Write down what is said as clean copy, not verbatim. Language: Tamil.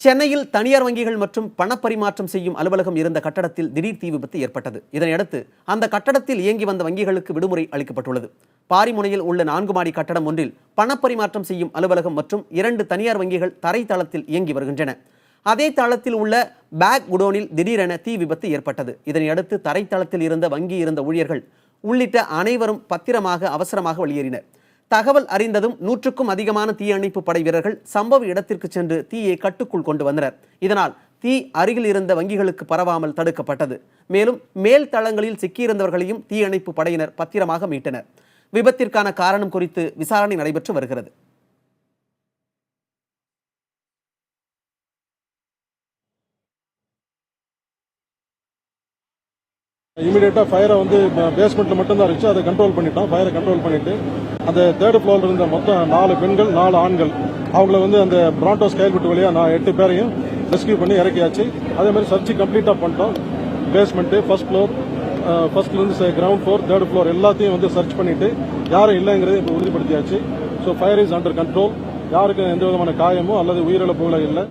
சென்னையில் தனியார் வங்கிகள் மற்றும் பணப்பரிமாற்றம் செய்யும் அலுவலகம் இருந்த கட்டடத்தில் திடீர் தீ விபத்து ஏற்பட்டது. இதனையடுத்து அந்த கட்டடத்தில் இயங்கி வந்த வங்கிகளுக்கு விடுமுறை அளிக்கப்பட்டுள்ளது. பாரிமுனையில் உள்ள 4 மாடி கட்டடம் ஒன்றில் பணப்பரிமாற்றம் செய்யும் அலுவலகம் மற்றும் 2 தனியார் வங்கிகள் தரை தளத்தில் இயங்கி வருகின்றன. அதே தளத்தில் உள்ள பேக் குடோனில் திடீரென தீ விபத்து ஏற்பட்டது. இதனையடுத்து தரைத்தளத்தில் இருந்த வங்கி இருந்த ஊழியர்கள் உள்ளிட்ட அனைவரும் பத்திரமாக அவசரமாக வெளியேறினர். தகவல் அறிந்ததும் 100க்கும் அதிகமான தீயணைப்பு படை வீரர்கள் சம்பவ இடத்திற்கு சென்று தீயை கட்டுக்குள் கொண்டு வந்தனர். இதனால் தீ அருகில் இருந்த வங்கிகளுக்கு பரவாமல் தடுக்கப்பட்டது. மேலும் மேல் தளங்களில் சிக்கியிருந்தவர்களையும் தீயணைப்பு படையினர் பத்திரமாக மீட்டனர். விபத்திற்கான காரணம் குறித்து விசாரணை நடைபெற்று வருகிறது. இமீடியட்டாக ஃபயரை பேஸ்மெண்ட்டில் மட்டும்தான் இருந்துச்சு. அதை கண்ட்ரோல் பண்ணிட்டோம். ஃபயரை கண்ட்ரோல் பண்ணிட்டு அந்த 3rd ஃப்ளோரில் இருந்த மொத்தம் 4 பெண்கள் 4 ஆண்கள் அவங்கள அந்த பிராண்டோ ஸ்கைல் விட்டு வழியாக 8 பேரையும் ரெஸ்கியூ பண்ணி இறக்கியாச்சு. அதே மாதிரி சர்ச்சு கம்ப்ளீட்டாக பண்ணிட்டோம். பேஸ்மெண்ட்டு, ஃபர்ஸ்ட் ஃப்ளோர், ஃபர்ஸ்ட்லேருந்து கிரவுண்ட் ஃப்ளோர், 3rd ஃப்ளோர் எல்லாத்தையும் சர்ச் பண்ணிட்டு யாரும் இல்லைங்கிறத இப்போ உறுதிப்படுத்தியாச்சு. So fire is under control. யாருக்கும் எந்த விதமான காயமோ அல்லது உயிரிழப்புகளோ இல்லை.